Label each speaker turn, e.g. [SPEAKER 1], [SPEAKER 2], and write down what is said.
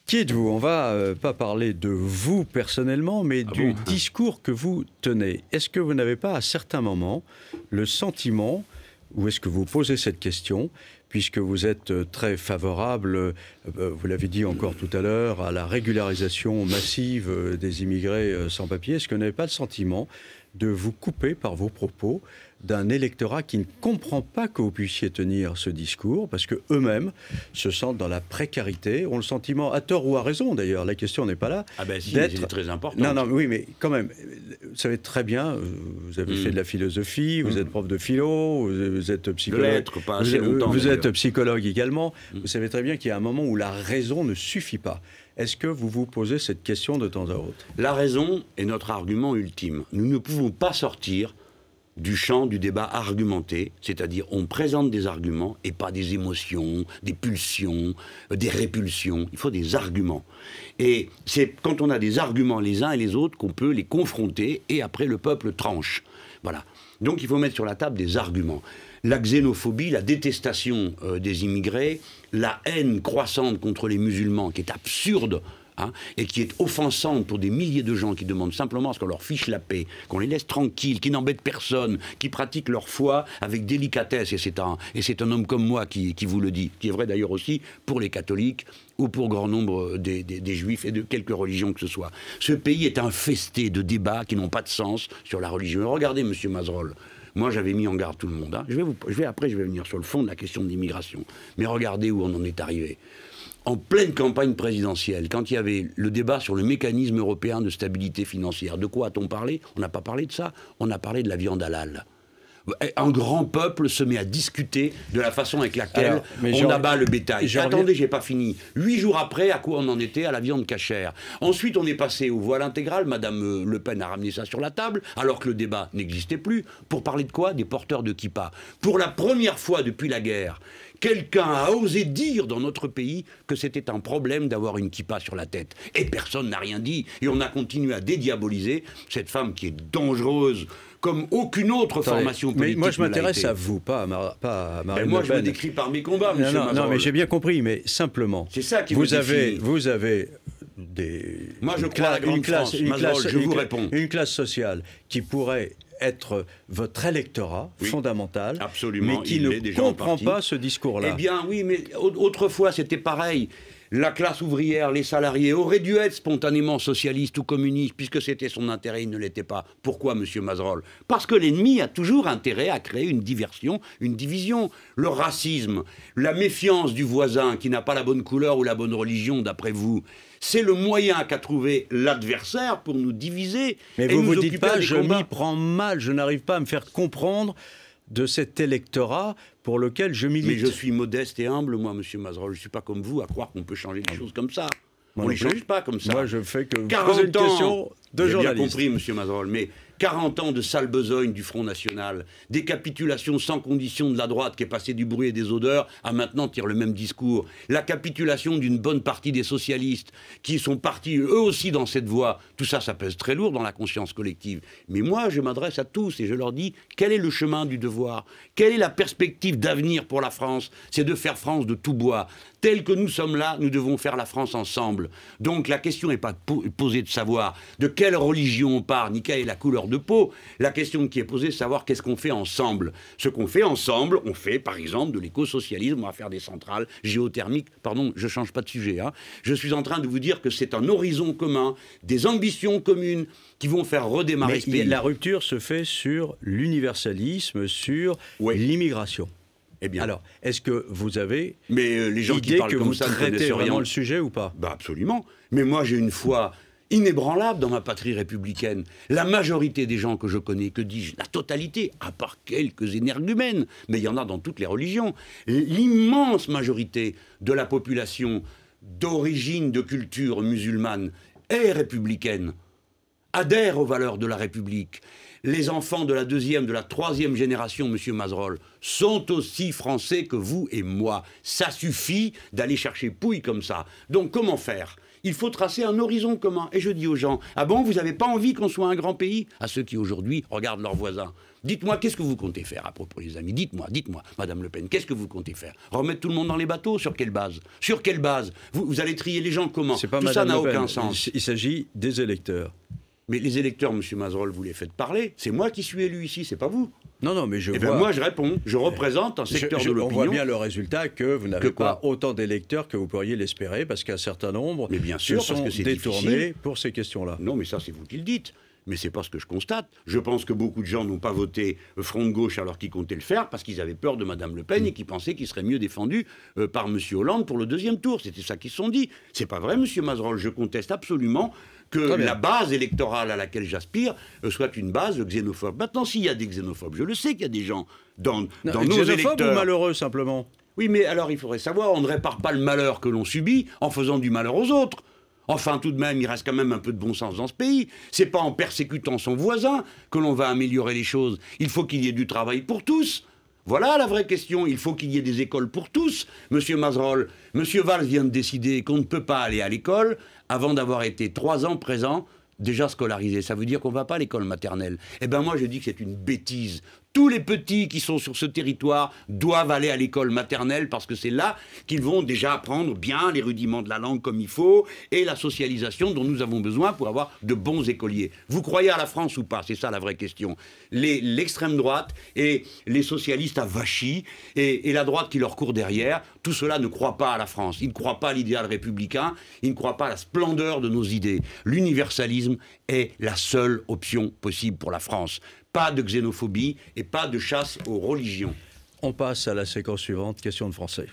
[SPEAKER 1] Qui êtes-vous? On va pas parler de vous personnellement, mais du discours que vous tenez. Est-ce que vous n'avez pas à certains moments le sentiment, ou est-ce que vous posez cette question, puisque vous êtes très favorable, vous l'avez dit encore tout à l'heure, à la régularisation massive des immigrés sans papier, est-ce que vous n'avez pas le sentiment de vous couper par vos propos d'un électorat qui ne comprend pas que vous puissiez tenir ce discours, parce qu'eux-mêmes se sentent dans la précarité, ont le sentiment, à tort ou à raison d'ailleurs, la question n'est pas là,
[SPEAKER 2] d'être... c'est très important.
[SPEAKER 1] Non, oui, mais quand même, vous savez très bien, vous avez fait de la philosophie, vous êtes prof de philo, vous êtes psychologue, vous êtes psychologue également, vous savez très bien qu'il y a un moment où la raison ne suffit pas. Est-ce que vous vous posez cette question de temps à autre?
[SPEAKER 2] La raison est notre argument ultime. Nous ne pouvons pas sortir du champ du débat argumenté, c'est-à-dire on présente des arguments et pas des émotions, des pulsions, des répulsions. Il faut des arguments. Et c'est quand on a des arguments les uns et les autres qu'on peut les confronter et après le peuple tranche. Voilà. Donc il faut mettre sur la table des arguments. La xénophobie, la détestation des immigrés, la haine croissante contre les musulmans qui est absurde, et qui est offensante pour des milliers de gens qui demandent simplement à ce qu'on leur fiche la paix, qu'on les laisse tranquilles, qui n'embêtent personne, qui pratiquent leur foi avec délicatesse. Et c'est un homme comme moi qui vous le dit, qui est vrai d'ailleurs aussi pour les catholiques ou pour grand nombre des juifs et de quelque religion que ce soit. Ce pays est infesté de débats qui n'ont pas de sens sur la religion. Et regardez, monsieur Mazerolle, moi j'avais mis en garde tout le monde. Après je vais venir sur le fond de la question de l'immigration. Mais regardez où on en est arrivé. En pleine campagne présidentielle, quand il y avait le débat sur le mécanisme européen de stabilité financière, de quoi a-t-on parlé? On n'a pas parlé de ça, on a parlé de la viande halal. Un grand peuple se met à discuter de la façon avec laquelle on abat le bétail. Attendez, j'ai pas fini. 8 jours après, à quoi on en était? À la viande cachère. Ensuite, on est passé au voile intégral. Madame Le Pen a ramené ça sur la table, alors que le débat n'existait plus. Pour parler de quoi? Des porteurs de kippa. Pour la première fois depuis la guerre, quelqu'un a osé dire dans notre pays que c'était un problème d'avoir une kippa sur la tête. Et personne n'a rien dit. Et on a continué à dédiaboliser cette femme qui est dangereuse comme aucune autre formation politique.
[SPEAKER 1] Mais moi, je m'intéresse à vous, pas à Marine Le Pen.
[SPEAKER 2] Moi, je me décris par mes combats, monsieur Mazerolle.
[SPEAKER 1] Non, mais j'ai bien compris, mais simplement,
[SPEAKER 2] c'est ça qui
[SPEAKER 1] vous avez
[SPEAKER 2] moi, je crois à la grande France. Mazerolle, je vous réponds.
[SPEAKER 1] Une classe sociale qui pourrait être votre électorat fondamental,
[SPEAKER 2] absolument,
[SPEAKER 1] mais qui ne comprend pas ce discours-là.
[SPEAKER 2] Eh bien, oui, mais autrefois, c'était pareil. La classe ouvrière, les salariés auraient dû être spontanément socialistes ou communistes, puisque c'était son intérêt, il ne l'était pas. Pourquoi, monsieur Mazerolle? Parce que l'ennemi a toujours intérêt à créer une diversion, une division. Le racisme, la méfiance du voisin qui n'a pas la bonne couleur ou la bonne religion, d'après vous, c'est le moyen qu'a trouvé l'adversaire pour nous diviser.
[SPEAKER 1] Mais vous ne vous dites pas, je m'y prends mal, je n'arrive pas à me faire comprendre de cet électorat pour lequel je milite.
[SPEAKER 2] Mais je suis modeste et humble, moi, monsieur Mazerolle. Je ne suis pas comme vous à croire qu'on peut changer les choses comme ça. On ne les change pas comme ça.
[SPEAKER 1] Moi, je fais que poser une question de journaliste.
[SPEAKER 2] J'ai bien compris, monsieur Mazerolle, mais 40 ans de sale besogne du Front National, des capitulations sans condition de la droite qui est passée du bruit et des odeurs à maintenant tire le même discours, la capitulation d'une bonne partie des socialistes qui sont partis eux aussi dans cette voie, tout ça, ça pèse très lourd dans la conscience collective. Mais moi, je m'adresse à tous et je leur dis, quel est le chemin du devoir? Quelle est la perspective d'avenir pour la France? C'est de faire France de tout bois. Tel que nous sommes là, nous devons faire la France ensemble. Donc la question n'est pas posée de savoir de quelle religion on part, ni quelle est la couleur de peau. La question qui est posée, c'est de savoir qu'est-ce qu'on fait ensemble. Ce qu'on fait ensemble, on fait par exemple de l'écosocialisme, on va faire des centrales géothermiques. Pardon, je ne change pas de sujet. Je suis en train de vous dire que c'est un horizon commun, des ambitions communes qui vont faire redémarrer ce pays.
[SPEAKER 1] La rupture se fait sur l'universalisme, sur l'immigration.
[SPEAKER 2] Eh bien.
[SPEAKER 1] Alors, est-ce que vous avez
[SPEAKER 2] les gens
[SPEAKER 1] idée
[SPEAKER 2] qui parlent
[SPEAKER 1] que
[SPEAKER 2] comme
[SPEAKER 1] vous
[SPEAKER 2] ça
[SPEAKER 1] traitez vraiment le sujet ou pas?
[SPEAKER 2] Absolument. Mais moi, j'ai une foi inébranlable dans ma patrie républicaine. La majorité des gens que je connais, que dis-je, la totalité, à part quelques énergumènes, mais il y en a dans toutes les religions, l'immense majorité de la population d'origine de culture musulmane est républicaine, adhère aux valeurs de la République. Les enfants de la deuxième, de la troisième génération, monsieur Mazerolle, sont aussi français que vous et moi. Ça suffit d'aller chercher Pouille comme ça. Donc comment faire? Il faut tracer un horizon commun. Et je dis aux gens, ah bon, vous n'avez pas envie qu'on soit un grand pays? À ceux qui aujourd'hui regardent leurs voisins. Dites-moi, qu'est-ce que vous comptez faire à propos, les amis? Dites-moi, Madame Le Pen, qu'est-ce que vous comptez faire? Remettre tout le monde dans les bateaux? Sur quelle base? Sur quelle base? Vous allez trier les gens comment?
[SPEAKER 1] C'est pas
[SPEAKER 2] tout
[SPEAKER 1] Madame
[SPEAKER 2] ça n'a
[SPEAKER 1] Le Pen.
[SPEAKER 2] aucun sens.
[SPEAKER 1] Il s'agit des électeurs.
[SPEAKER 2] Mais les électeurs, M. Mazerolle, vous les faites parler. C'est moi qui suis élu ici, c'est pas vous.
[SPEAKER 1] Non, mais je vois...
[SPEAKER 2] Ben moi, je réponds. Je représente un secteur de l'opinion.
[SPEAKER 1] On voit bien le résultat que vous n'avez pas autant d'électeurs que vous pourriez l'espérer, parce qu'un certain nombre
[SPEAKER 2] mais bien sûr,
[SPEAKER 1] se sont détournés pour ces questions-là.
[SPEAKER 2] Non, mais ça, c'est vous qui le dites. Mais c'est pas ce que je constate. Je pense que beaucoup de gens n'ont pas voté Front de gauche alors qu'ils comptaient le faire parce qu'ils avaient peur de Mme Le Pen et qu'ils pensaient qu'ils seraient mieux défendus par M. Hollande pour le deuxième tour. C'était ça qu'ils se sont dit. C'est pas vrai, M. Mazerolle. Je conteste absolument que la base électorale à laquelle j'aspire soit une base xénophobe. Maintenant, s'il y a des xénophobes, je le sais qu'il y a des gens dans nos électeurs...
[SPEAKER 1] ou malheureux, simplement?
[SPEAKER 2] Oui, mais alors il faudrait savoir, on ne répare pas le malheur que l'on subit en faisant du malheur aux autres. Enfin, tout de même, il reste quand même un peu de bon sens dans ce pays. C'est pas en persécutant son voisin que l'on va améliorer les choses. Il faut qu'il y ait du travail pour tous. Voilà la vraie question. Il faut qu'il y ait des écoles pour tous. Monsieur Mazerolle, Monsieur Valls vient de décider qu'on ne peut pas aller à l'école avant d'avoir été 3 ans présent, déjà scolarisé. Ça veut dire qu'on ne va pas à l'école maternelle. Eh bien, moi, je dis que c'est une bêtise. Tous les petits qui sont sur ce territoire doivent aller à l'école maternelle parce que c'est là qu'ils vont déjà apprendre bien les rudiments de la langue comme il faut et la socialisation dont nous avons besoin pour avoir de bons écoliers. Vous croyez à la France ou pas? C'est ça la vraie question. L'extrême droite et les socialistes avachis et la droite qui leur court derrière, tout cela ne croit pas à la France. Ils ne croient pas à l'idéal républicain, ils ne croient pas à la splendeur de nos idées. L'universalisme est la seule option possible pour la France. Pas de xénophobie et pas de chasse aux religions.
[SPEAKER 1] On passe à la séquence suivante, question de français.